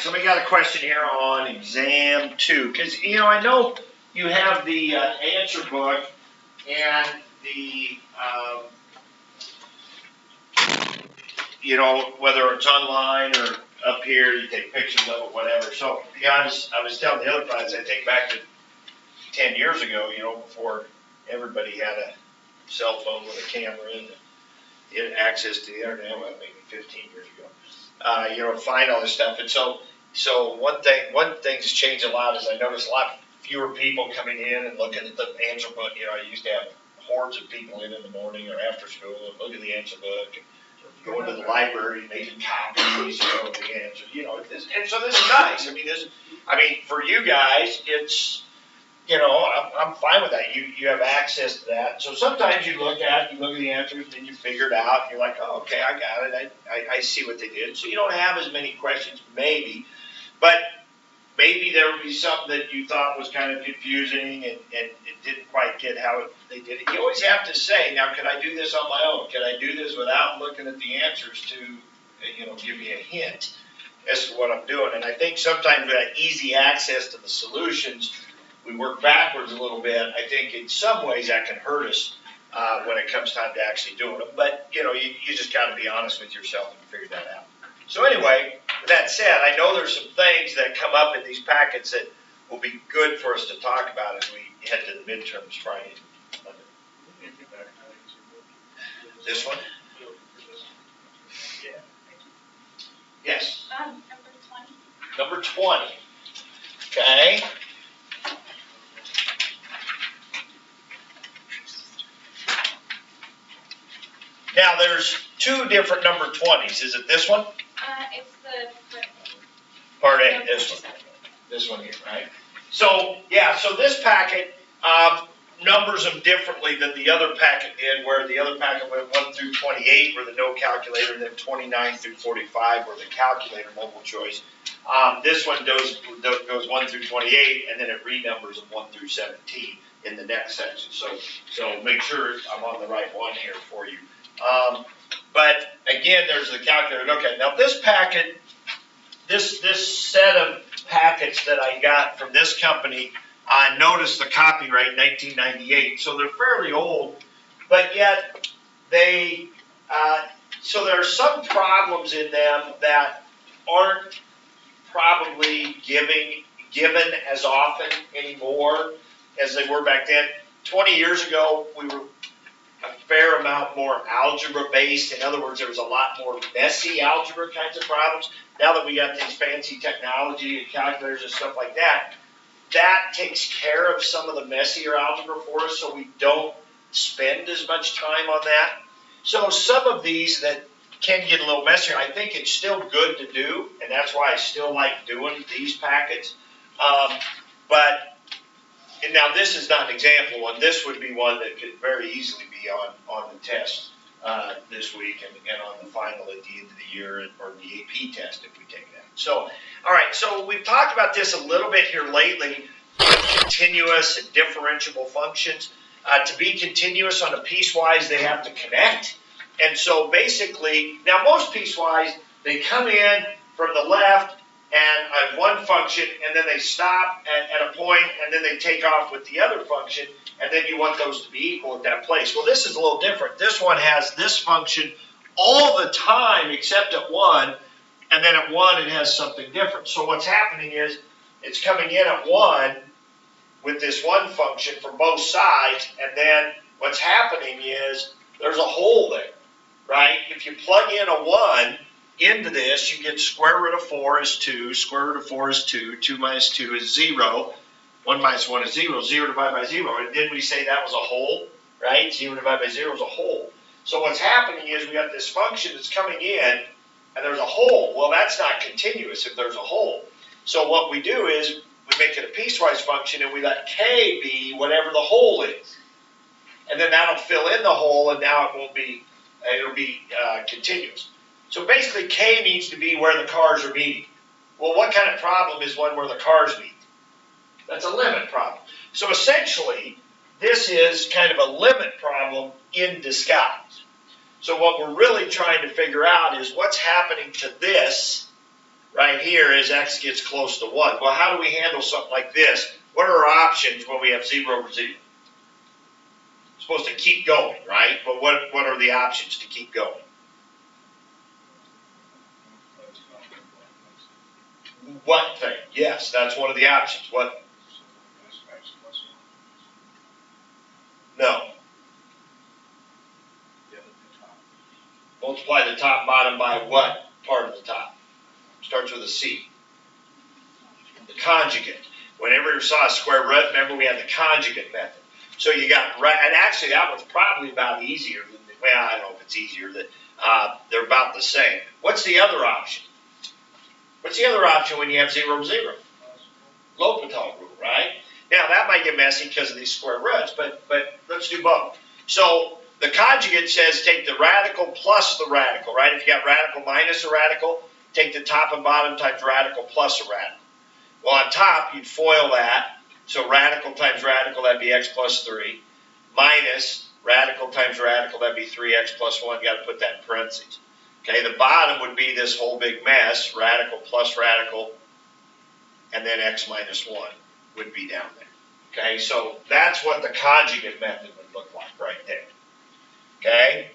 Somebody got a question here on exam 2, because I know you have the answer book and the whether it's online or up here, you take pictures of it, whatever. So I was telling the other guys, I think back to 10 years ago, before everybody had a cell phone with a camera and access to the internet, well, maybe 15 years ago. Find all this stuff. And so one thing that's changed a lot is I noticed a lot fewer people coming in and looking at the answer book. I used to have hordes of people in the morning or after school and look at the answer book and going to the library, making copies, of the answer. And so this is nice. For you guys, it's, I'm fine with that. You have access to that. So sometimes you look at the answers, and then you figure it out, and you're like, oh, okay, I got it. I see what they did. So you don't have as many questions, maybe, but maybe there would be something that you thought was kind of confusing, and it didn't quite get how they did it. You always have to say, now, can I do this on my own? Can I do this without looking at the answers to, give me a hint as to what I'm doing? And I think sometimes with that easy access to the solutions, we work backwards a little bit. I think in some ways that can hurt us when it comes time to actually doing it. But, you just got to be honest with yourself and figure that out. So anyway, with that said, I know there's some things that come up in these packets that will be good for us to talk about as we head to the midterms Friday. This one? Yeah. Yes. Number 20. Okay. Now there's two different number 20s. Is it this one? It's the part A. This one here, right? So so this packet numbers them differently than the other packet did, where the other packet went 1 through 28 were the no calculator, and then 29 through 45 were the calculator multiple choice. This one goes 1 through 28, and then it renumbers them 1 through 17 in the next section. So make sure I'm on the right one here for you. But again, there's the calculator. Okay, now this packet, this set of packets that I got from this company, I noticed the copyright 1998, so they're fairly old, but yet they, so there are some problems in them that aren't probably given as often anymore as they were back then. 20 years ago, we were a fair amount more algebra based. In other words, there was a lot more messy algebra kinds of problems. Now that we got these fancy technology and calculators and stuff like that, that takes care of some of the messier algebra for us, so we don't spend as much time on that. So some of these that can get a little messier, I think it's still good to do, and that's why I still like doing these packets. And now this is not an example one. This would be one that could very easily be on the test this week and on the final at the end of the year, or the AP test if we take that. So, all right, so we've talked about this a little bit here lately, continuous and differentiable functions. To be continuous on a piecewise, they have to connect. And so basically, now most piecewise, they come in from the left and at one function, and then they stop at a point, and then they take off with the other function, and then you want those to be equal at that place. Well, this is a little different. This one has this function all the time except at 1, and then at 1 it has something different. So what's happening is it's coming in at 1 with this one function from both sides, and then what's happening is there's a hole there, right? If you plug in a 1 into this, you get square root of 4 is 2, square root of 4 is 2, 2 minus 2 is 0, 1 minus 1 is 0, 0 divided by 0. And didn't we say that was a hole, right? 0 divided by 0 is a hole. So what's happening is we got this function that's coming in, and there's a hole. Well, that's not continuous if there's a hole. So what we do is we make it a piecewise function, and we let k be whatever the hole is. And then that'll fill in the hole, and now it'll be continuous. So basically, k needs to be where the cars are meeting. Well, what kind of problem is one where the cars meet? That's a limit problem. So essentially, this is kind of a limit problem in disguise. So what we're really trying to figure out is what's happening to this right right here is x gets close to 1. Well, how do we handle something like this? What are our options when we have 0 over 0? We're supposed to keep going, right? But what are the options to keep going? What thing? Yes, that's one of the options. What? No. Multiply the top bottom by what part of the top? Starts with a C. The conjugate. Whenever you saw a square root, remember we had the conjugate method. So you got, and actually that one's probably about easier than, well, I don't know if it's easier, they're about the same. What's the other option? What's the other option when you have 0, 0? L'Hopital rule, right? Now that might get messy because of these square roots, but let's do both. So the conjugate says take the radical plus the radical, right? If you got radical minus a radical, take the top and bottom times radical plus a radical. Well, on top, you'd FOIL that. So radical times radical, that'd be x plus 3. Minus radical times radical, that'd be 3x plus 1. You got to put that in parentheses. Okay, the bottom would be this whole big mess, radical plus radical, and then x minus 1 would be down there. Okay, so that's what the conjugate method would look like right there. Okay,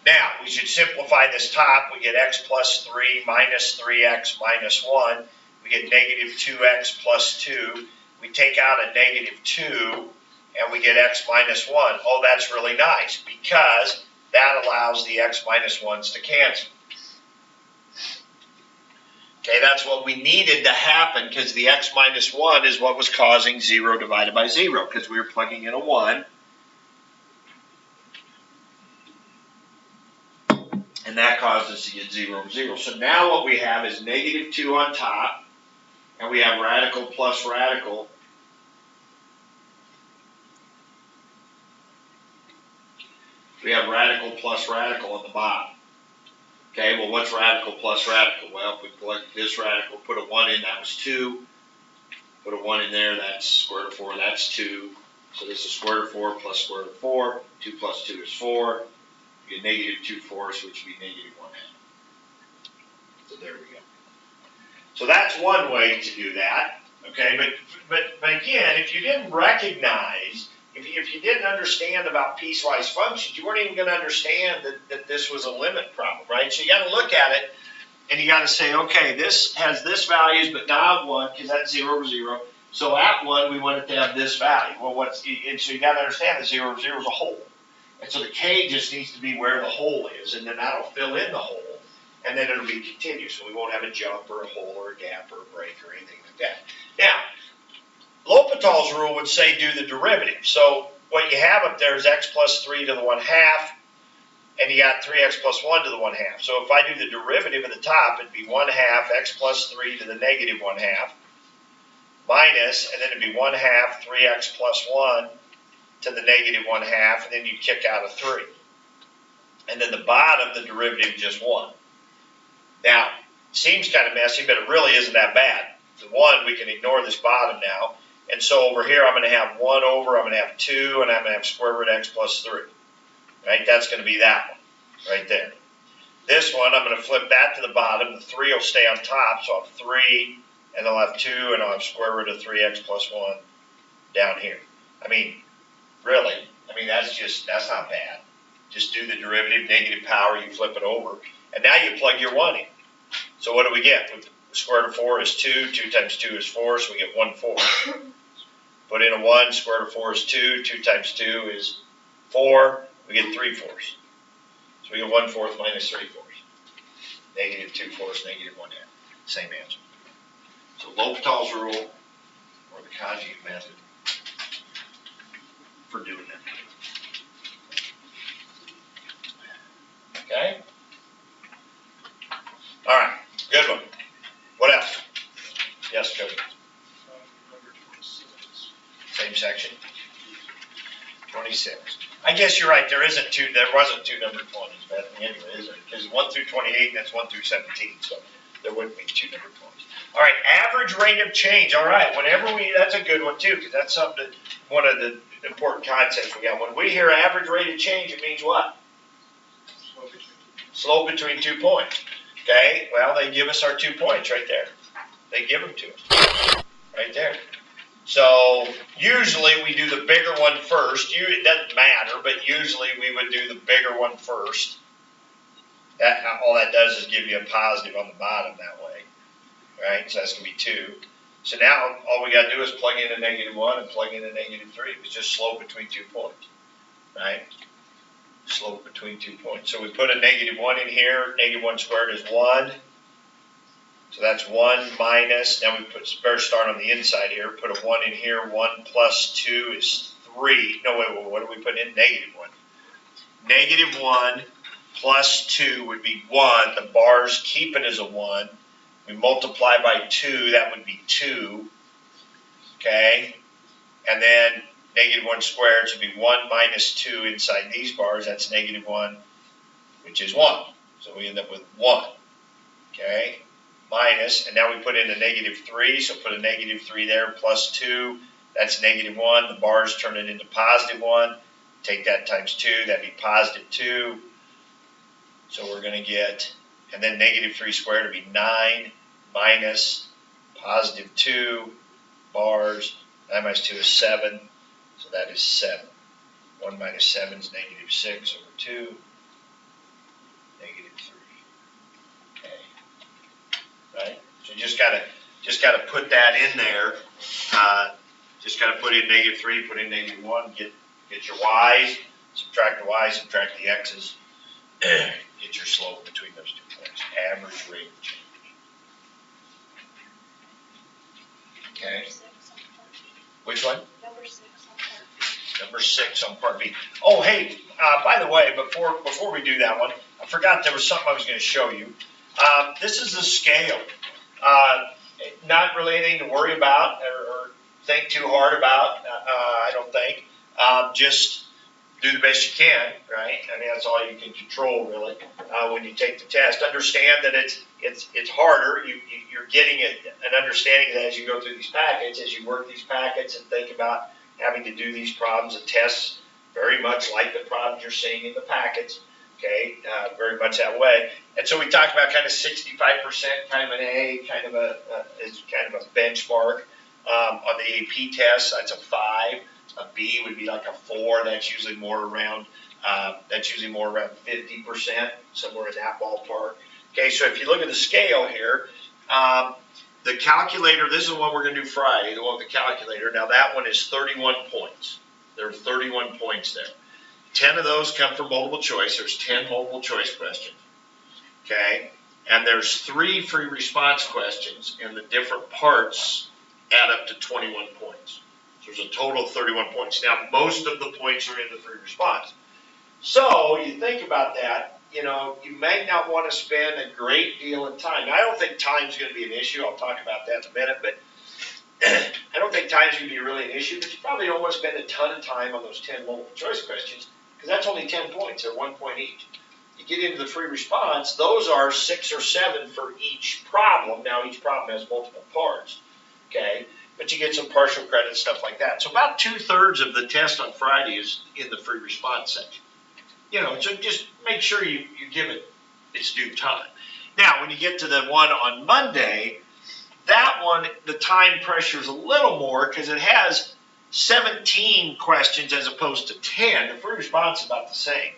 now we should simplify this top. We get x plus 3 minus 3x minus 1. We get negative 2x plus 2. We take out a negative 2, and we get x minus 1. Oh, that's really nice, because that allows the x minus 1s to cancel. Okay, that's what we needed to happen, because the x minus 1 is what was causing 0 divided by 0, because we were plugging in a 1. And that caused us to get 0 over 0. So now what we have is negative 2 on top, and we have radical plus radical. We have radical plus radical on the bottom. Okay, well, what's radical plus radical? Well, if we collect this radical, put a 1 in, that was 2. Put a 1 in there, that's square root of 4, that's 2. So this is square root of 4 plus square root of 4. 2 plus 2 is 4. You get negative 2/4, which would be negative 1/2. So there we go. So that's one way to do that. Okay, but again, if you didn't recognize, if you didn't understand about piecewise functions, you weren't even going to understand that this was a limit problem, right? So you got to look at it, and you got to say, okay, this has this values, but not 1, because that's 0 over 0. So at 1, we want it to have this value. Well, and so you got to understand that 0 over 0 is a hole. And so the k just needs to be where the hole is, and then that'll fill in the hole, and then it'll be continuous. So we won't have a jump or a hole or a gap or a break or anything like that. Now, L'Hopital's rule would say do the derivative. So what you have up there is x plus 3 to the 1/2, and you got 3x plus 1 to the 1/2. So if I do the derivative at the top, it'd be 1/2 x plus 3 to the negative 1/2, minus, and then it'd be 1/2 3x plus 1 to the negative 1/2, and then you kick out a 3. And then the bottom, the derivative, just 1. Now, it seems kind of messy, but it really isn't that bad. The 1, we can ignore this bottom now. And so over here, I'm going to have 1 over, I'm going to have 2, and I'm going to have square root x plus 3. Right? That's going to be that one right there. This one, I'm going to flip that to the bottom. The 3 will stay on top, so I'll have 3, and I'll have 2, and I'll have square root of 3x plus 1 down here. I mean, really, that's not bad. Just do the derivative, negative power, you flip it over, and now you plug your 1 in. So what do we get? The square root of 4 is 2, 2 times 2 is 4, so we get 1/4. Put in a 1, square root of 4 is 2, 2 times 2 is 4, we get 3/4. So we get 1/4 minus 3/4. Negative 2/4, negative 1/2. Same answer. So L'Hopital's rule, or the conjugate method, for doing that. Okay? All right, good one. What else? Yes, Cody. Same section. 26. I guess you're right. There wasn't two number 20s, but anyway, is there? Because 1 through 28, that's 1 through 17, so there wouldn't be 2 number 20s. All right, average rate of change. All right, that's a good one too, because that's something one of the important concepts we got. When we hear average rate of change, it means what? Slope between 2 points. Okay, well, they give us our 2 points right there. They give them to us right there. So usually we do the bigger one first. It doesn't matter, but usually we would do the bigger one first. All that does is give you a positive on the bottom that way, right? So that's going to be 2. So now all we got to do is plug in a -1 and plug in a -3. It's just slope between 2 points, right? Slope between 2 points. So we put a -1 in here. -1 squared is 1. So that's 1 minus. Now we better start on the inside here. Put a 1 in here. 1 plus 2 is 3. No, wait, what do we put in? -1. -1 plus 2 would be 1. The bars keep it as a 1. We multiply by 2, that would be 2. Okay? And then -1 squared would be 1 minus 2 inside these bars. That's -1, which is 1. So we end up with 1. Okay? Minus, and now we put in a -3, so put a -3 there, plus 2. That's -1. The bars turn it into +1. Take that times 2, that'd be +2. So we're going to get, and then -3 squared would be 9 minus +2 bars. 9 minus 2 is 7, so that is 7. 1 minus 7 is -6 over 2, -3. Okay, right? So you just gotta put that in there. Just gotta put in -3, put in -1, get your y's, subtract the y's, subtract the x's. Get your slope between those 2 points. Average rate of change. Okay. Which one? Number 6 on part B. Number 6 on part B. Oh, hey, by the way, before we do that one, I forgot there was something I was going to show you. This is the scale. Not really anything to worry about or think too hard about, I don't think. Just do the best you can, right? I mean, that's all you can control, really, when you take the test. Understand that it's harder. You're getting an understanding of that as you go through these packets, as you work these packets and think about having to do these problems and tests very much like the problems you're seeing in the packets, okay, very much that way. And so we talked about kind of 65%, kind of an A, kind of a benchmark. On the AP test, that's a 5. A B would be like a 4. That's usually more around 50%, somewhere in that ballpark. Okay, so if you look at the scale here, the calculator, this is the one we're going to do Friday, the one with the calculator. Now that one is 31 points. There are 31 points there. 10 of those come from multiple choice. There's 10 multiple choice questions. Okay, and there's 3 free response questions, and the different parts add up to 21 points. So there's a total of 31 points. Now, most of the points are in the free response. So you think about that, you may not want to spend a great deal of time. Now, I don't think time's going to be an issue. I'll talk about that in a minute, but I don't think time's going to be really an issue, but you probably don't want to spend a ton of time on those 10 multiple choice questions because that's only 10 points. They're 1 point each. You get into the free response, those are 6 or 7 for each problem. Now, each problem has multiple parts, okay? But you get some partial credit, stuff like that. So about 2/3 of the test on Friday is in the free response section. So just make sure you give it its due time. Now, when you get to the one on Monday, that one, the time pressure is a little more because it has 17 questions as opposed to 10. The free response is about the same.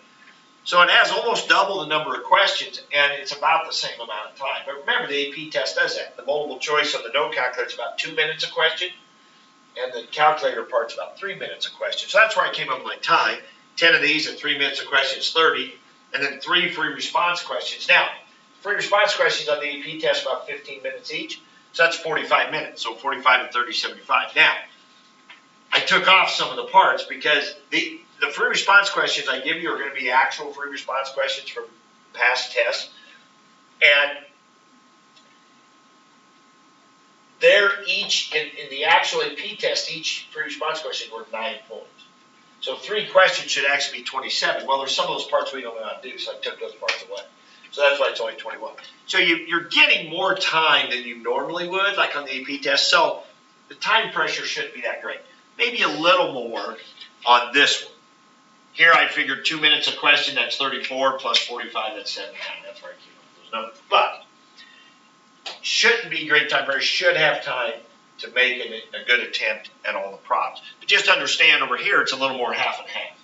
So it has almost double the number of questions, and it's about the same amount of time. But remember, the AP test does that. The multiple choice on the no calculator is about 2 minutes a question, and the calculator part's about 3 minutes a question. So that's where I came up with my time. 10 of these at 3 minutes a question is 30, and then 3 free response questions. Now, free response questions on the AP test about 15 minutes each, so that's 45 minutes. So 45 and 30, 75. Now, I took off some of the parts because the free response questions I give you are going to be actual free response questions from past tests. And they're each, in the actual AP test, each free response question worth 9 points. So 3 questions should actually be 27. Well, there's some of those parts we don't know how to do, so I took those parts away. So that's why it's only 21. So you're getting more time than you normally would, like on the AP test. So the time pressure shouldn't be that great. Maybe a little more on this one. Here I figured 2 minutes a question, that's 34, plus 45, that's 79. That's where I came up with those number. But shouldn't be grade time pressure, should have time to make a good attempt at all the problems. But just understand over here, it's a little more half and half.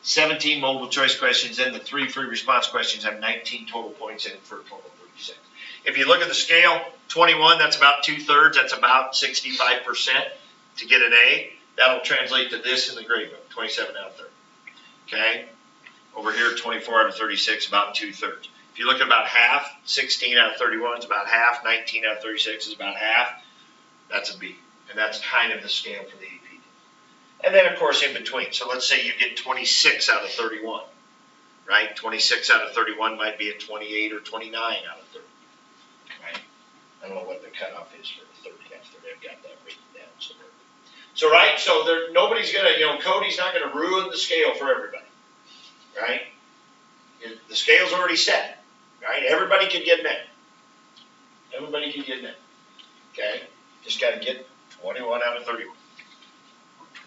17 multiple choice questions, and the 3 free response questions have 19 total points in it for a total of 36. If you look at the scale, 21, that's about 2/3, that's about 65% to get an A. That'll translate to this in the grade book, 27 out of 30. Okay? Over here, 24 out of 36, about 2/3. If you look at about half, 16 out of 31 is about half, 19 out of 36 is about half, that's a B. And that's kind of the scale for the AP. And then, of course, in between. So let's say you get 26 out of 31, right? 26 out of 31 might be a 28 or 29 out of 30, right? I don't know what the cutoff is for the 30 out of 30. I've got that written down somewhere. So, right? So nobody's going to, Cody's not going to ruin the scale for everybody, right? The scale's already set, right? Everybody can get met. Everybody can get met, okay? Just got to get 21 out of 31.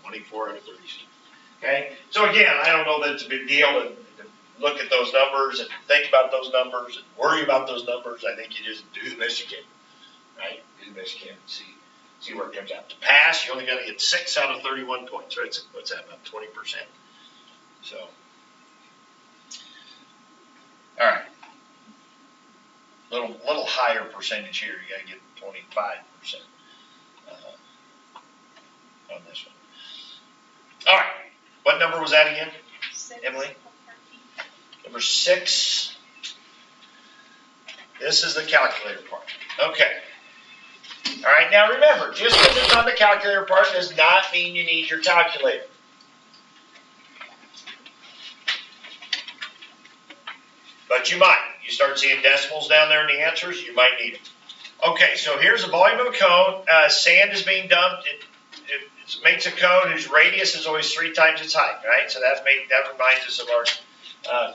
24 out of 36. Okay? So again, I don't know that it's a big deal to look at those numbers and think about those numbers and worry about those numbers. I think you just do the best you can. Right? Do the best you can and see where it comes out. To pass, you only got to get 6 out of 31 points, right? So what's that, about 20%? So, all right. Little higher percentage here. You got to get 25% on this one. All right. What number was that again, 6. Emily? Number 6. This is the calculator part. Okay. All right. Now remember, just because it's on the calculator part does not mean you need your calculator. But you might. You start seeing decimals down there in the answers, you might need it. Okay, so here's the volume of a cone. Sand is being dumped. It makes a cone whose radius is always 3 times its height, right? So that reminds us of our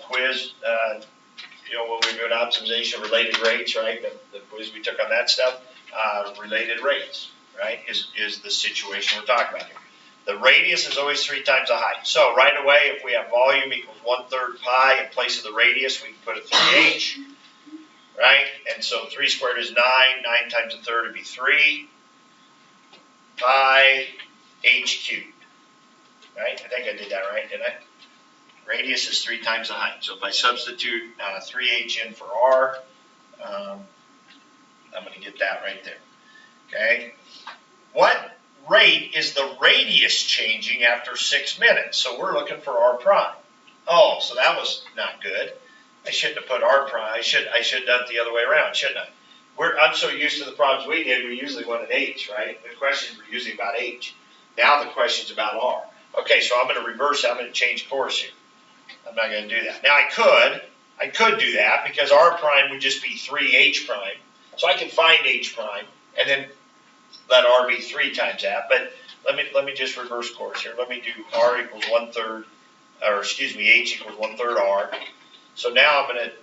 quiz, when we do an optimization of related rates, right? The quiz we took on that stuff, related rates, right, is the situation we're talking about here. The radius is always 3 times the height. So right away, if we have volume equals 1/3 pi in place of the radius, we can put a 3h, right? And so 3 squared is 9. 9 times a third would be 3 pi h cubed, right? I think I did that right, didn't I? Radius is 3 times the height. So if I substitute 3h in for r, I'm going to get that right there. Okay. What rate is the radius changing after 6 minutes? So we're looking for r prime. Oh, so that was not good. I shouldn't have put r prime. I should have done it the other way around, shouldn't I? I'm so used to the problems we did, we usually wanted h, right? The questions were usually about h. Now the question's about r. Okay, so I'm going to reverse it. I'm going to change course here. I'm not going to do that. Now I could do that because r prime would just be 3h prime. So I can find h prime and then let r be 3 times that. But let me just reverse course here. Let me do r equals 1/3, or excuse me, h equals 1/3 r. So now I'm going to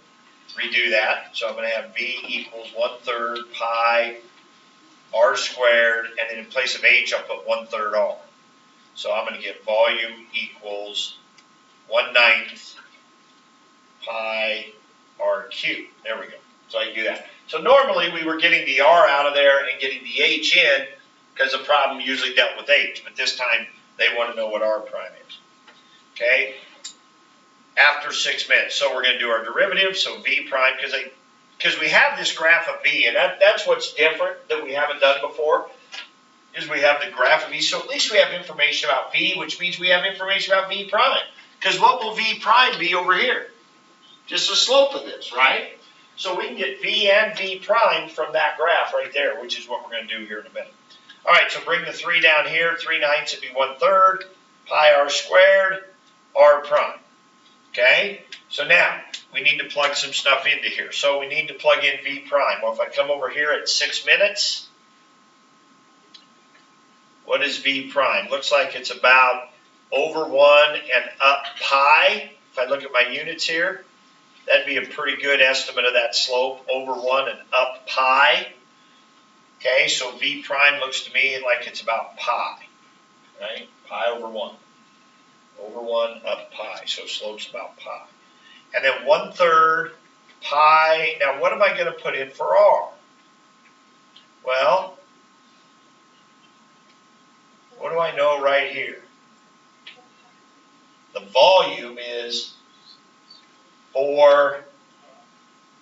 redo that. So I'm going to have v equals 1/3 pi r squared, and then in place of h, I'll put 1/3 r. So I'm going to get volume equals 1/9 pi r cubed. There we go. So I can do that. So normally we were getting the r out of there and getting the h in because the problem usually dealt with h. But this time they want to know what r prime is. Okay? After 6 minutes. So we're going to do our derivative. So v prime, because we have this graph of v, and that's what's different that we haven't done before, is we have the graph of v. So at least we have information about v, which means we have information about v prime. Because what will v prime be over here? Just the slope of this, right? So we can get v and v prime from that graph right there, which is what we're going to do here in a minute. All right, so bring the 3 down here. 3/9 would be 1/3 pi r squared r prime. Okay, so now we need to plug some stuff into here. So we need to plug in v prime. Well, if I come over here at 6 minutes, what is v prime? Looks like it's about over 1 and up pi. If I look at my units here, that'd be a pretty good estimate of that slope, over 1 and up pi. Okay, so v prime looks to me like it's about pi, right? Pi over 1. Over 1 up pi, so slope's about pi. And then 1/3 pi. Now, what am I going to put in for r? Well, what do I know right here? The volume is 4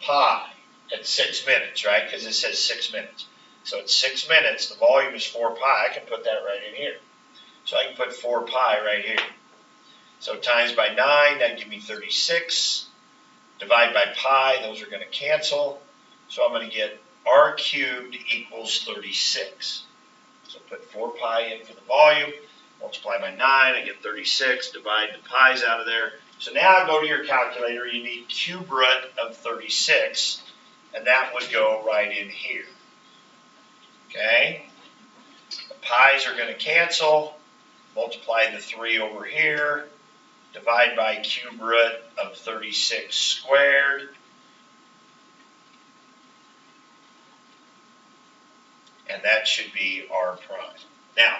pi at 6 minutes, right? Because it says 6 minutes. So at 6 minutes, the volume is 4 pi. I can put that right in here. So I can put 4 pi right here. So times by 9, that gives me 36. Divide by pi, those are going to cancel. So I'm going to get r cubed equals 36. So put 4 pi in for the volume. Multiply by 9, I get 36. Divide the pi's out of there. So now go to your calculator. You need cube root of 36. And that would go right in here. Okay? The pi's are going to cancel. Multiply the 3 over here. Divide by cube root of 36 squared. And that should be r prime. Now,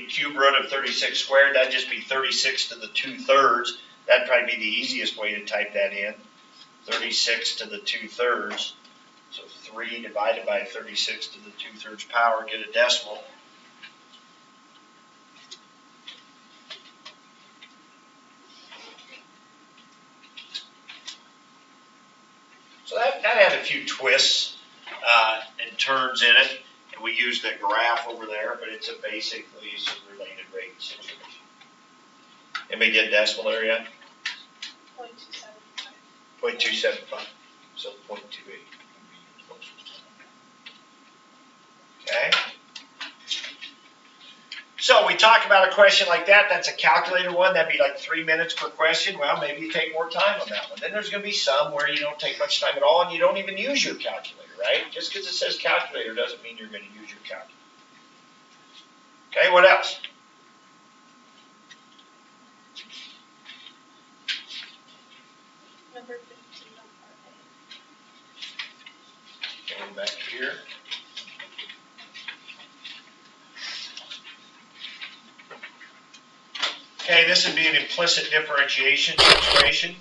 cube root of 36 squared, that'd just be 36 to the 2/3. That'd probably be the easiest way to type that in. 36 to the 2/3. So 3 divided by 36 to the 2/3 power, get a decimal. So that had a few twists and turns in it. And we used a graph over there, but it's basically some related rate situation. Anybody get decimal area? 0.275. So 0.28. Okay. So we talk about a question like that. That's a calculator one. That'd be like 3 minutes per question. Well, maybe you take more time on that one. Then there's going to be some where you don't take much time at all and you don't even use your calculator, right? Just because it says calculator doesn't mean you're going to use your calculator. Okay, what else? Number 15 on part Going back here. Okay, this would be an implicit differentiation situation.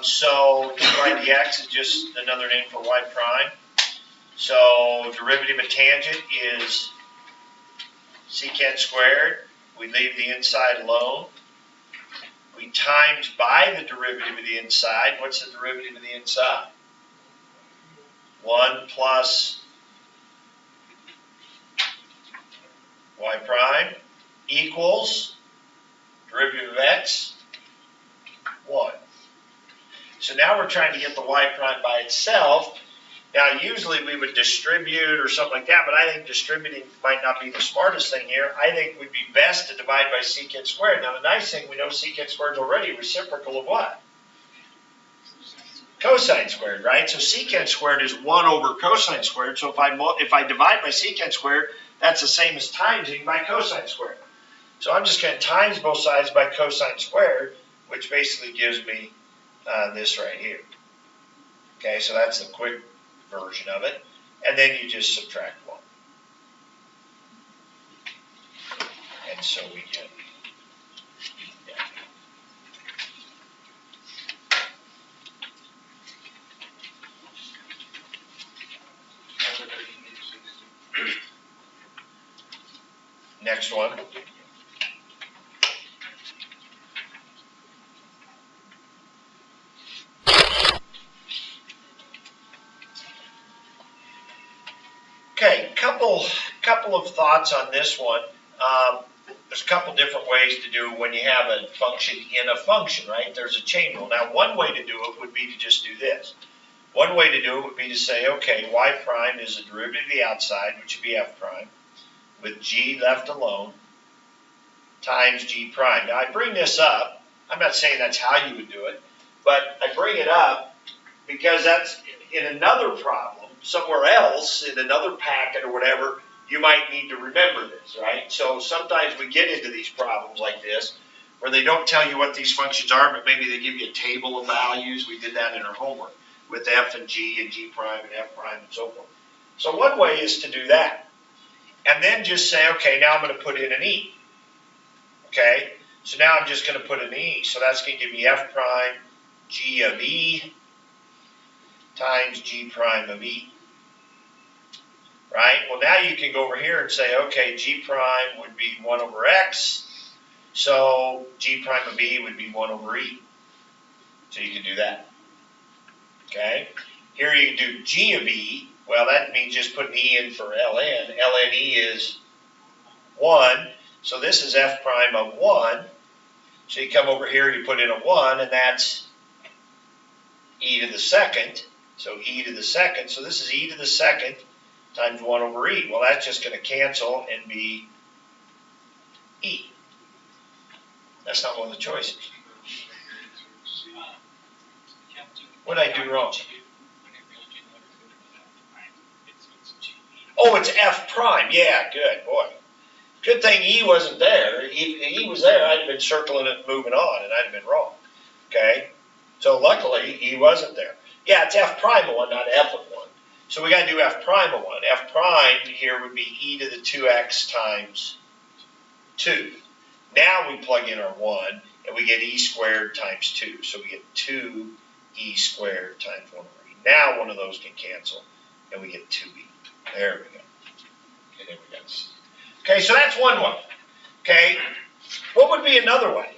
So you write the x is just another name for y prime. So derivative of tangent is secant squared. We leave the inside alone. We times by the derivative of the inside. What's the derivative of the inside? 1 plus y prime equals derivative of x, 1. So now we're trying to get the y prime by itself. Now usually we would distribute or something like that, but I think distributing might not be the smartest thing here. I think it would be best to divide by secant squared. Now the nice thing, we know secant squared is already reciprocal of what? Cosine squared, right? So secant squared is 1 over cosine squared. So if I divide by secant squared, that's the same as timesing by cosine squared. So I'm just going to times both sides by cosine squared, which basically gives me this right here. Okay, so that's the quick version of it. And then you just subtract 1. And so we get next one. Okay, couple of thoughts on this one. There's a couple different ways to do when you have a function in a function, right? There's a chain rule. Now, one way to do it would be to just do this. One way to do it would be to say, okay, y prime is a derivative of the outside, which would be f prime, with g left alone, times g prime. Now, I bring this up. I'm not saying that's how you would do it, but I bring it up because that's in another problem, somewhere else, in another packet or whatever, you might need to remember this, right? So sometimes we get into these problems like this where they don't tell you what these functions are, but maybe they give you a table of values. We did that in our homework with f and g prime and f prime and so forth. So one way is to do that. And then just say, okay, now I'm going to put in an e. Okay, so now I'm just going to put an e. So that's going to give me f prime g of e times g prime of e. Right? Well, now you can go over here and say, okay, g prime would be 1 over x, so g prime of e would be 1 over e. So you can do that. Okay? Here you can do g of e. Well, that means just putting e in for ln. Ln e is 1, so this is f prime of 1. So you come over here, you put in a 1, and that's e to the second. So e to the second. So this is e to the second times 1 over e. Well, that's just going to cancel and be e. That's not one of the choices. What did I do wrong? Oh, it's f prime. Yeah, good, boy. Good thing e wasn't there. If e was there, I'd have been circling it and moving on, and I'd have been wrong. Okay? So luckily, e wasn't there. Yeah, it's f prime of 1, not f of 1. So we got to do f prime of 1. F prime here would be e to the 2x times 2. Now we plug in our 1, and we get e squared times 2. So we get 2e squared times 1 over e. Now one of those can cancel, and we get 2e. There we go. Okay, there we go. Okay, so that's one way. Okay, what would be another way?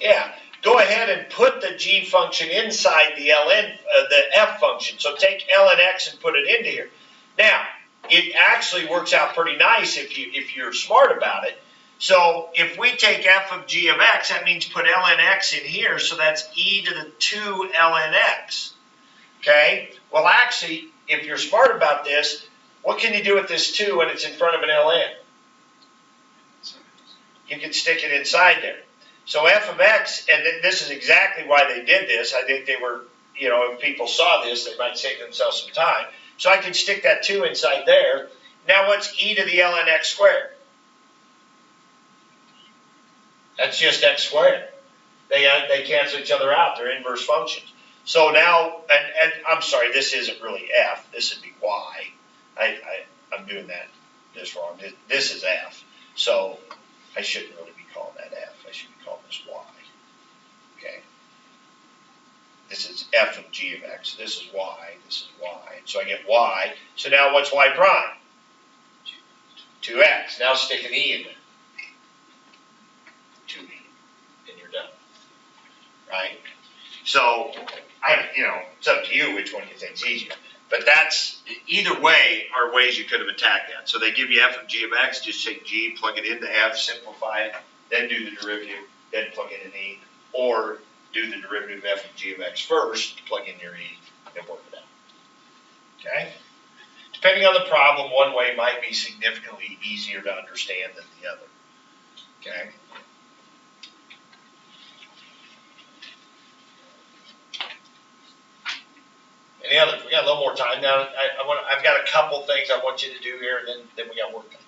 Yeah, go ahead and put the g function inside the the f function. So take ln x and put it into here. Now, it actually works out pretty nice if you're smart about it. So if we take f of g of x, that means put ln x in here, so that's e to the 2 ln x. Okay? Well, actually, if you're smart about this, what can you do with this 2 when it's in front of an ln? You can stick it inside there. So f of x, and this is exactly why they did this. I think they were, if people saw this, they might save themselves some time. So I can stick that 2 inside there. Now what's e to the ln x squared? That's just x squared. They cancel each other out. They're inverse functions. So now, and I'm sorry, this isn't really f. This would be y. I'm doing this wrong. This is f. So I shouldn't really be calling that f. I should be calling this y. Okay. This is f of g of x. This is y. This is y. So I get y. So now what's y prime? 2x. Now stick an e in there. 2e. And you're done. Right? So, it's up to you which one you think is easier. But that's, either way, are ways you could have attacked that. So they give you f of g of x, just take g, plug it into f, simplify it, then do the derivative, then plug in an e, or do the derivative of f of g of x first, plug in your e, and work it out. Okay? Depending on the problem, one way might be significantly easier to understand than the other. Okay? Any others? We got a little more time now. I've got a couple things I want you to do here, and then we got work done.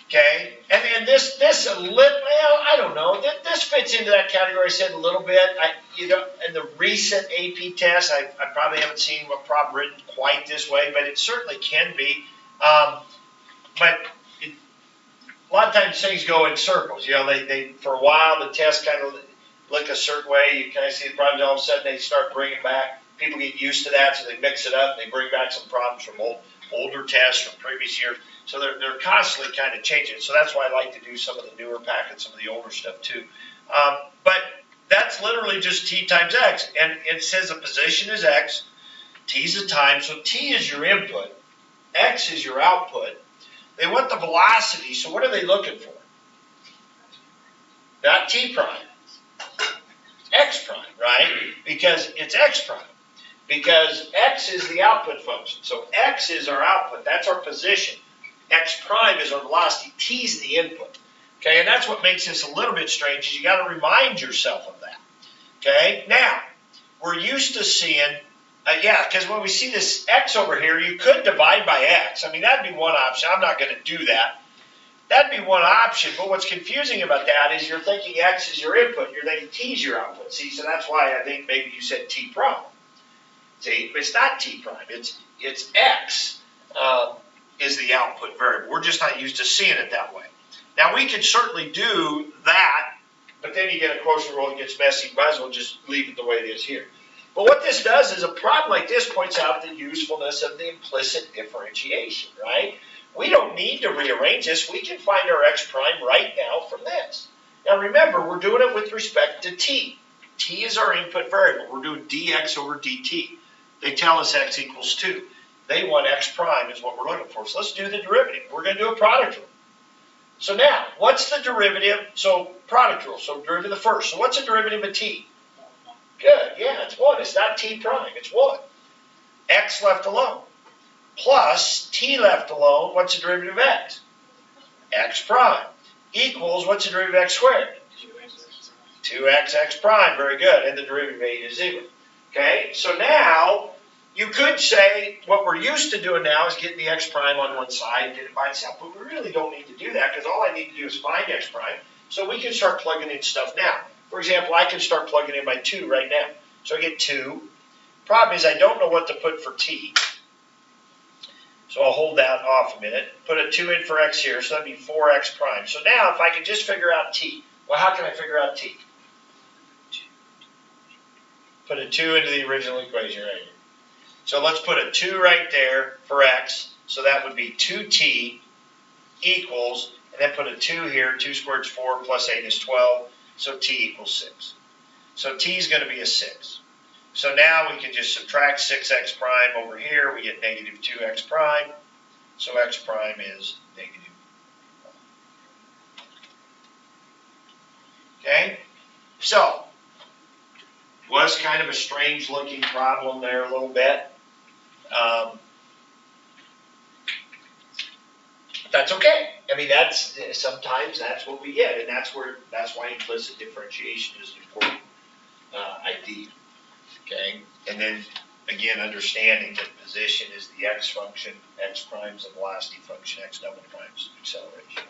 Okay, and this a little, well, I don't know. This fits into that category I said a little bit. In the recent AP test, I probably haven't seen a problem written quite this way, but it certainly can be. But a lot of times things go in circles. They for a while the test kind of look a certain way. You kind of see the problems. All of a sudden they start bringing back. People get used to that, so they mix it up. And they bring back some problems from older tests from previous years. So they're constantly kind of changing. So that's why I like to do some of the newer packets, some of the older stuff too. But that's literally just t times x. And it says the position is x, t is the time. So t is your input, x is your output. They want the velocity. So what are they looking for? Not t prime. X prime, right? Because it's x prime. Because x is the output function. So x is our output. That's our position. X prime is our velocity. T is the input. Okay, and that's what makes this a little bit strange, is you got to remind yourself of that. Okay, now, we're used to seeing Yeah, because when we see this x over here, you could divide by x. I mean, that'd be one option. I'm not going to do that. That'd be one option, but what's confusing about that is you're thinking x is your input, you're thinking t is your output. See, so that's why I think maybe you said t prime. See, it's not t prime, it's x is the output variable. We're just not used to seeing it that way. Now, we could certainly do that, but then you get a quotient rule, it gets messy. Might as well just leave it the way it is here. But what this does is a problem like this points out the usefulness of the implicit differentiation, right? We don't need to rearrange this. We can find our x prime right now from this. Now remember, we're doing it with respect to t. T is our input variable. We're doing dx over dt. They tell us x equals 2. They want x prime is what we're looking for. So let's do the derivative. We're going to do a product rule. So now, what's the derivative? So product rule. So derivative of the first. So what's the derivative of t? Good. Yeah, it's 1. It's not t prime. It's 1. X left alone. Plus t left alone, what's the derivative of x? X prime equals, what's the derivative of x squared? 2x x prime, very good, and the derivative of 8 is 0. Okay, so now you could say what we're used to doing now is getting the x prime on one side and get it by itself, but we really don't need to do that because all I need to do is find x prime, so we can start plugging in stuff now. For example, I can start plugging in my 2 right now. So I get 2. Problem is I don't know what to put for t. So I'll hold that off a minute, put a 2 in for x here, so that'd be 4x prime. So now if I can just figure out t, well, how can I figure out t? Put a 2 into the original equation right here. So let's put a 2 right there for x, so that would be 2t equals, and then put a 2 here, 2 squared is 4, plus 8 is 12, so t equals 6. So t is going to be a 6. So now we can just subtract 6x prime over here. We get negative 2x prime. So x prime is negative 1. Okay? So, was kind of a strange looking problem there a little bit. That's okay. I mean, sometimes that's what we get, and that's why implicit differentiation is an important idea. Okay, and then again, understanding that position is the x function, x prime is the velocity function, x double prime is the acceleration.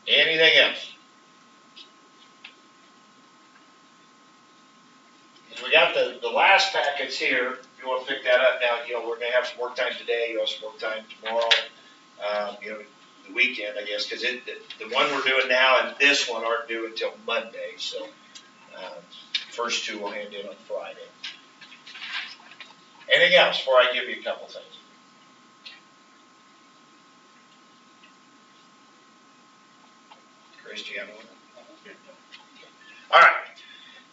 Anything else? We got the last packets here. If you want to pick that up now, we're going to have some work time today. You'll have some work time tomorrow. The weekend, I guess, because the one we're doing now and this one aren't due until Monday. So. First 2 we'll hand in on Friday. Anything else before I give you a couple things? Chris, do you have one? All right.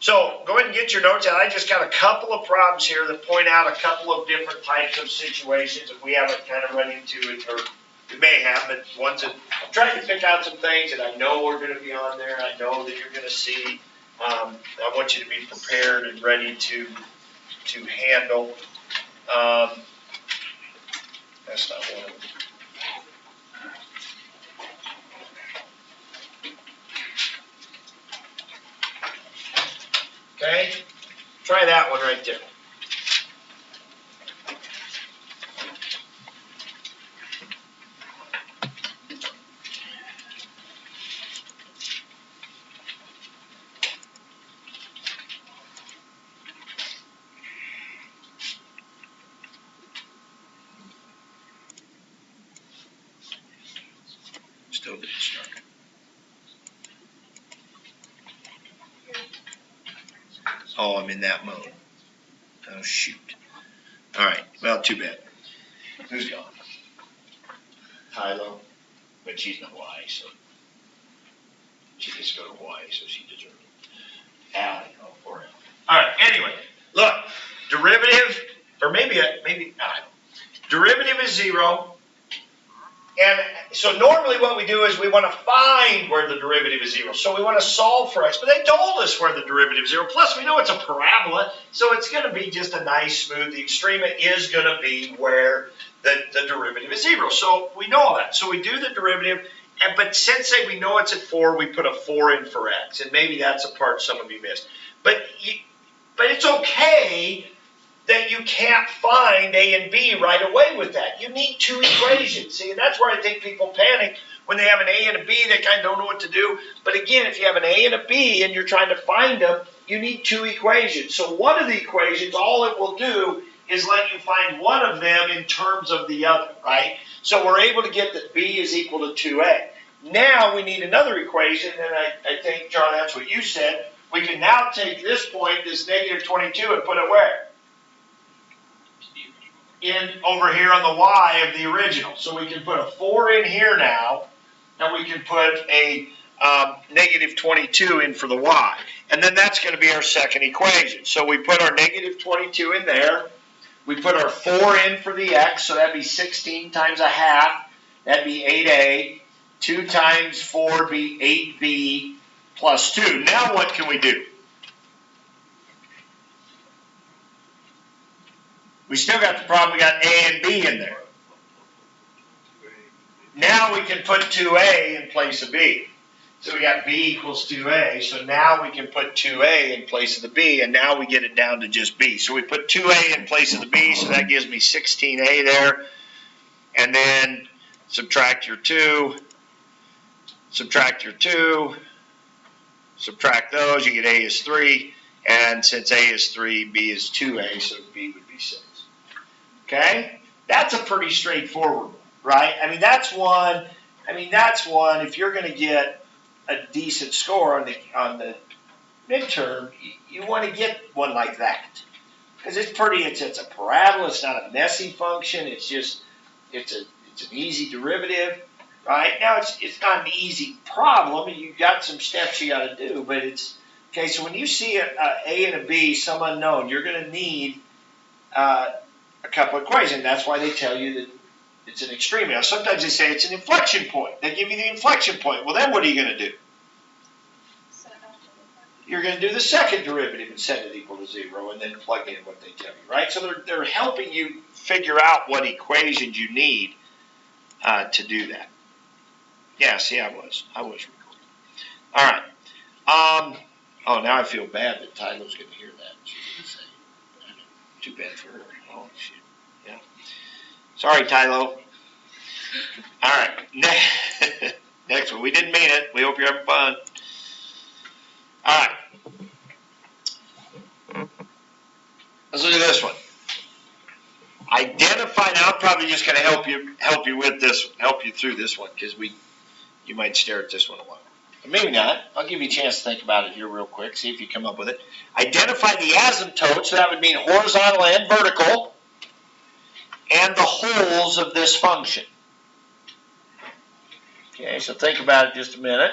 So go ahead and get your notes out. I just got a couple of problems here that point out a couple of different types of situations that we haven't kind of run into it, or we may have, but ones that I'm trying to pick out some things that I know are going to be on there. I know that you're going to see. I want you to be prepared and ready to handle. That's not one of them. Okay, try that one right there. Still didn't start. Oh, I'm in that mode. Oh, shoot. All right. Well, too bad. Who's gone? Kylo. But she's not Hawaii, so she gets to go to Hawaii, so she deserves it. Allie. Oh, poor Allie. All right. Anyway, look. Derivative, or maybe, I don't know. Derivative is 0. And so normally what we do is we want to find where the derivative is 0. So we want to solve for x. But they told us where the derivative is 0. Plus we know it's a parabola. So it's going to be just a nice smooth. The extrema is going to be where the derivative is 0. So we know all that. So we do the derivative. But since we know it's at 4, we put a 4 in for x. And maybe that's a part some of you missed. But But it's okay that you can't find A and B right away with that. You need two equations. See, and that's where I think people panic when they have an A and a B, they kind of don't know what to do. But again, if you have an A and a B and you're trying to find them, you need two equations. So one of the equations, all it will do is let you find one of them in terms of the other, right? So we're able to get that B is equal to 2A. Now we need another equation, and I think, Charlie, that's what you said. We can now take this point, this negative 22, and put it where? In over here on the y of the original. So we can put a 4 in here now, and we can put a negative 22 in for the y. And then that's going to be our second equation. So we put our negative 22 in there. We put our 4 in for the x, so that'd be 16 times a half. That'd be 8a. 2 times 4 would be 8b plus 2. Now what can we do? We still got the problem, we got A and B in there. Now we can put 2A in place of B. So we got B equals 2A, so now we can put 2A in place of the B, and now we get it down to just B. So we put 2A in place of the B, so that gives me 16A there. And then subtract your 2, subtract your 2, subtract those, you get A is 3. And since A is 3, B is 2A, so B would be 6. Okay? That's a pretty straightforward one, right? I mean, that's one, if you're going to get a decent score on the midterm, you want to get one like that. Because it's a parabola, it's not a messy function, it's an easy derivative, right? Now, it's not an easy problem, you've got some steps you got to do, but it's, okay, so when you see a A and a B, some unknown, you're going to need a couple of equations. That's why they tell you that it's an extreme. Now, sometimes they say it's an inflection point. They give you the inflection point. Well, then what are you going to do? You're going to do the second derivative and set it equal to 0 and then plug in what they tell you, right? So they're helping you figure out what equations you need to do that. Yeah, see, I was recording. All right. Oh, now I feel bad that Tyler's going to hear that. She's going to say, too bad for her. Oh, shit. Yeah. Sorry, Tylo. All right. Next one. We didn't mean it. We hope you're having fun. All right. Let's look at this one. Identify. Now, I'm probably just going to help you with this, help you through this one, because you might stare at this one a while. But maybe not. I'll give you a chance to think about it here real quick. See if you come up with it. Identify the asymptotes. So that would mean horizontal and vertical, and the holes of this function. Okay, so think about it just a minute.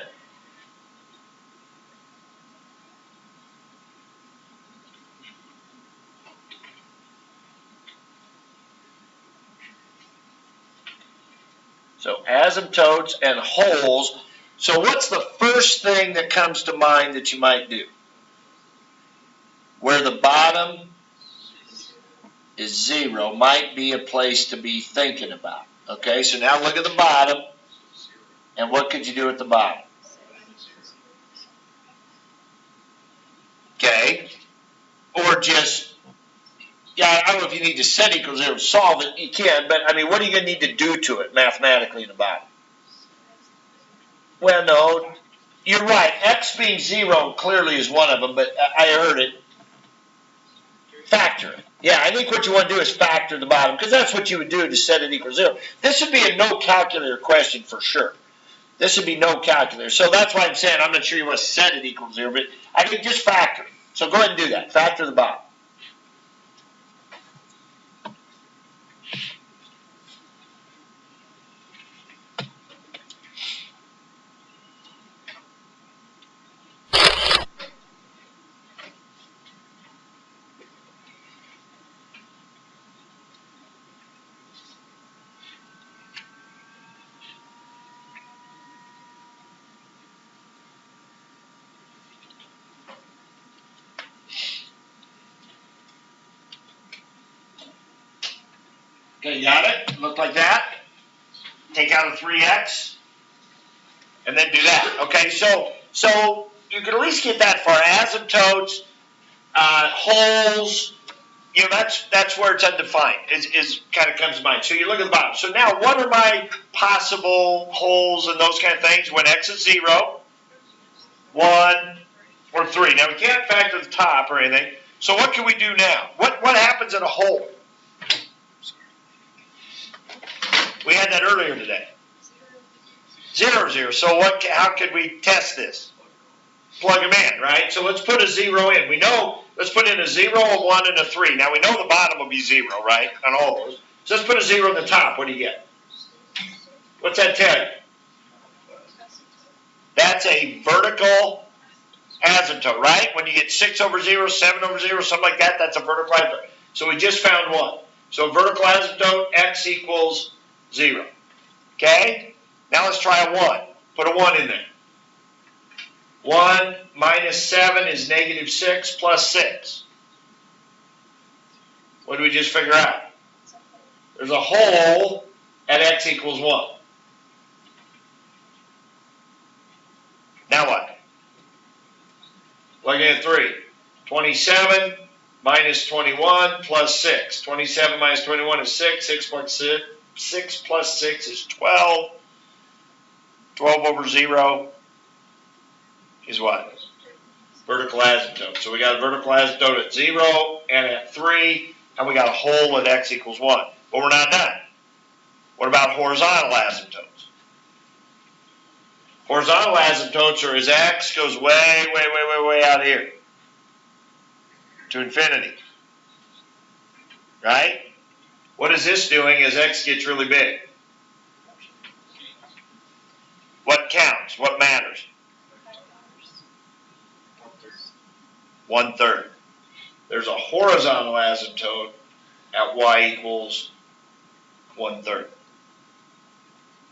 So asymptotes and holes. So what's the first thing that comes to mind that you might do? Where the bottom is 0 might be a place to be thinking about. Okay, so now look at the bottom. And what could you do at the bottom? Okay, or just, yeah, I don't know if you need to set equals 0 to solve it. You can, but I mean, what are you going to need to do to it mathematically in the bottom? Well, no, you're right. X being 0 clearly is one of them, but I heard it. Factor it. Yeah, I think what you want to do is factor the bottom, because that's what you would do to set it equal 0. This would be a no calculator question for sure. This would be no calculator. So that's why I'm saying I'm not sure you want to set it equal 0, but I think just factor it. So go ahead and do that. Factor the bottom. Okay, you got it? Look like that. Take out a 3x. And then do that. Okay, so you can at least get that for asymptotes, holes, that's where it's undefined, is kind of comes to mind. So you look at the bottom. So now what are my possible holes and those kind of things when x is 0, 1, or 3? Now we can't factor the top or anything. So what can we do now? What happens in a hole? We had that earlier today. 0, 0. So how could we test this? Plug them in, right? So let's put a 0 in. We know, let's put in a 0, a 1, and a 3. Now we know the bottom will be 0, right? On all those. So let's put a 0 in the top. What do you get? What's that tell you? That's a vertical asymptote, right? When you get 6 over 0, 7 over 0, something like that, that's a vertical asymptote. So we just found one. So vertical asymptote, x equals 0. Okay? Now let's try a 1. Put a 1 in there. 1 minus 7 is negative 6 plus 6. What did we just figure out? There's a hole at x equals 1. Now what? Looking at 3. 27 minus 21 plus 6. 27 minus 21 is 6. 6 plus 6 is 12. 12 over 0 is what? Vertical asymptote. So we got a vertical asymptote at 0 and at 3, and we got a hole at x equals 1. But we're not done. What about horizontal asymptotes? Horizontal asymptotes are as x goes way, way, way, way, way out here to infinity. Right? What is this doing as x gets really big? What counts? What matters? 1/3. There's a horizontal asymptote at y equals 1/3.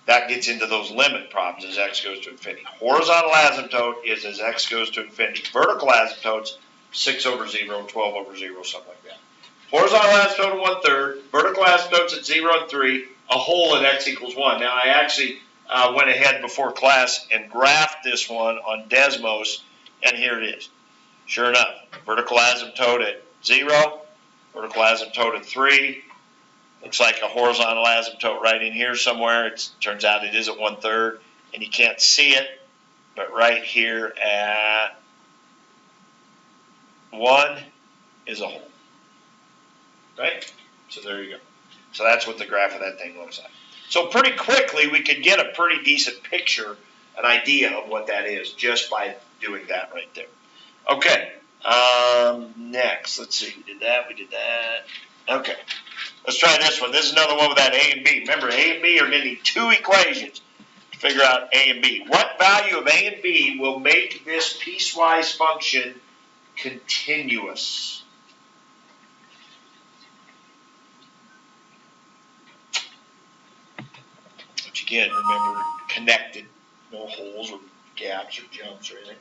That gets into those limit problems as x goes to infinity. Horizontal asymptote is as x goes to infinity. Vertical asymptotes, 6 over 0, 12 over 0, something like that. Horizontal asymptote at 1/3. Vertical asymptotes at 0 and 3. A hole at x equals 1. Now I actually went ahead before class and graphed this one on Desmos, and here it is. Sure enough, vertical asymptote at 0, vertical asymptote at 3. Looks like a horizontal asymptote right in here somewhere. It turns out it is at 1/3, and you can't see it, but right here at 1 is a hole. Right? So there you go. So that's what the graph of that thing looks like. So pretty quickly we could get a pretty decent picture, an idea of what that is just by doing that right there. Okay. Next, let's see. We did that. Okay. Let's try this one. This is another one with that a and b. Remember, a and b are going to need two equations to figure out a and b. What value of a and b will make this piecewise function continuous? Which again, remember, connected. No holes or gaps or jumps or anything.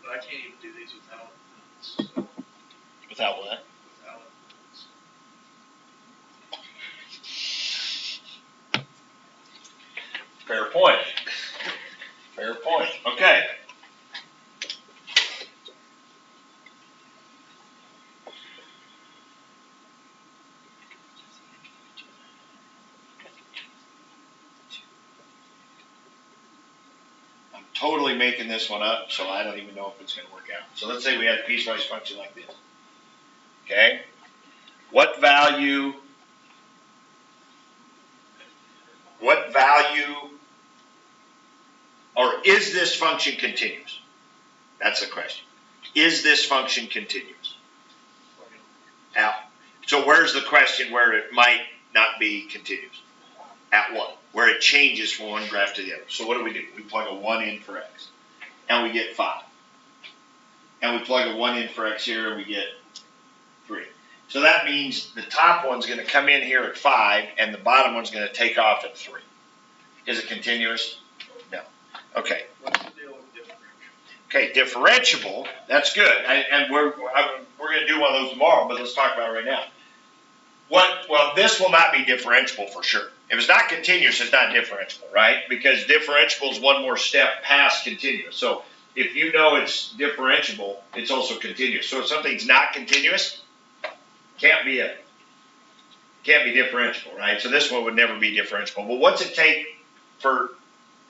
But I can't even do these without so, Without what? without Fair point. Fair point. Okay. I'm totally making this one up, so I don't even know if it's going to work out. So let's say we had a piecewise function like this. Okay? What value or is this function continuous? That's the question. Is this function continuous? Now, so where's the question where it might not be continuous? At what? Where it changes from one graph to the other. So what do? We plug a 1 in for x, and we get 5. And we plug a 1 in for x here, and we get 3. So that means the top one's going to come in here at 5, and the bottom one's going to take off at 3. Is it continuous? No. Okay. what's the deal with differential? Okay, differentiable, that's good. And we're going to do one of those tomorrow, but let's talk about it right now. Well, this will not be differentiable for sure. If it's not continuous, it's not differentiable, right? Because differentiable is one more step past continuous. So if you know it's differentiable, it's also continuous. So if something's not continuous, can't be differentiable, right? So this one would never be differentiable. Well, what's it take for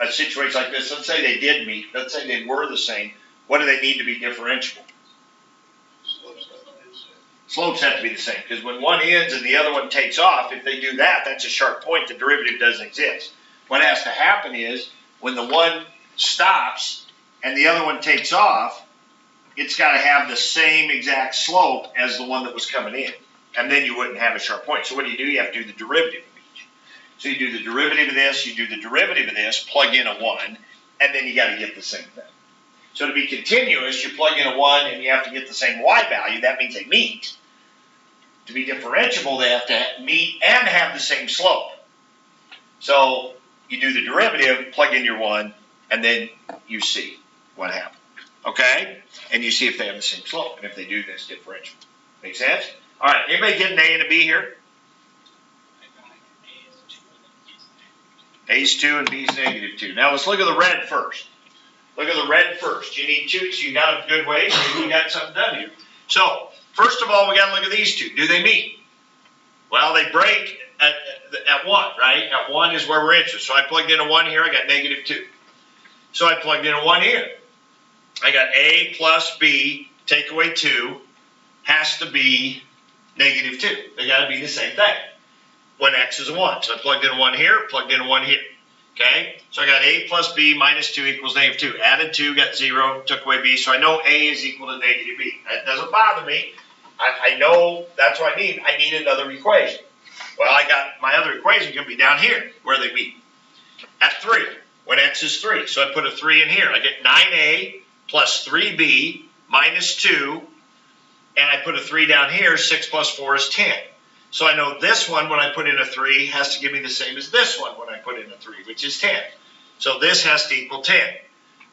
a situation like this? Let's say they did meet. Let's say they were the same. What do they need to be differentiable? Slopes have to be the same, because when one ends and the other one takes off, if they do that, that's a sharp point. The derivative doesn't exist. What has to happen is when the one stops and the other one takes off, it's got to have the same exact slope as the one that was coming in, and then you wouldn't have a sharp point. So what do? You have to do the derivative of each. So you do the derivative of this, you do the derivative of this, plug in a 1, and then you got to get the same thing. So to be continuous, you plug in a 1 and you have to get the same y value. That means they meet. To be differentiable, they have to meet and have the same slope. So you do the derivative, plug in your 1, and then you see what happens. Okay? And you see if they have the same slope. And if they do, then it's differentiable. Make sense? All right. Anybody get an A and a B here? A is 2 and B is -2. Now let's look at the red first. Look at the red first. You need 2, so you got a good way. Maybe you got something done here. So first of all, we got to look at these two. Do they meet? Well, they break at 1, right? At 1 is where we're interested. So I plugged in a 1 here. I got -2. So I plugged in a 1 here. I got A plus B, take away 2, has to be -2. They got to be the same thing when x is a 1. So I plugged in a 1 here, plugged in a 1 here. Okay, so I got A plus B minus 2 equals -2. Added 2, got 0, took away B. So I know A is equal to -B. That doesn't bother me. I know that's what I need. I need another equation. Well, I got my other equation going to be down here where they meet. At 3, when x is 3. So I put a 3 in here. I get 9A plus 3B minus 2. And I put a 3 down here. 6 plus 4 is 10. So I know this one, when I put in a 3, has to give me the same as this one when I put in a 3, which is 10. So this has to equal 10.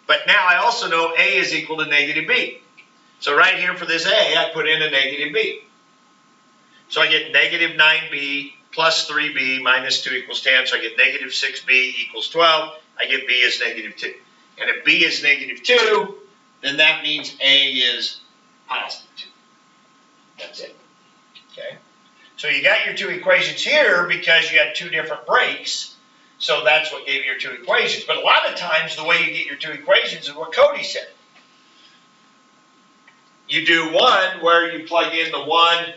But now I also know A is equal to -B. So right here for this A, I put in a -B. So I get -9B plus 3B minus 2 equals 10. So I get -6B equals 12. I get B is -2. And if B is -2, then that means A is +2. That's it. Okay? So you got your 2 equations here because you had 2 different breaks. So that's what gave you your 2 equations. But a lot of times the way you get your 2 equations is what Cody said. You do one where you plug in the 1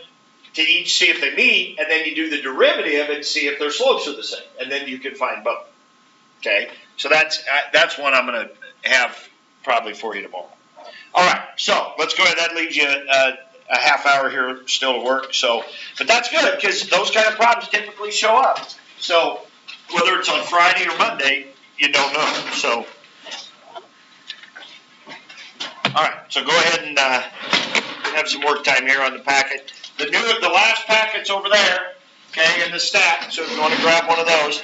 to each, see if they meet, and then you do the derivative and see if their slopes are the same. And then you can find both. Okay? So that's one I'm going to have probably for you tomorrow. All right. So let's go ahead. That leaves you a half hour here still to work. So, but that's good because those kind of problems typically show up. So whether it's on Friday or Monday, you don't know. So, all right. So go ahead and have some work time here on the packet. The last packet's over there, okay, in the stack. So if you want to grab one of those.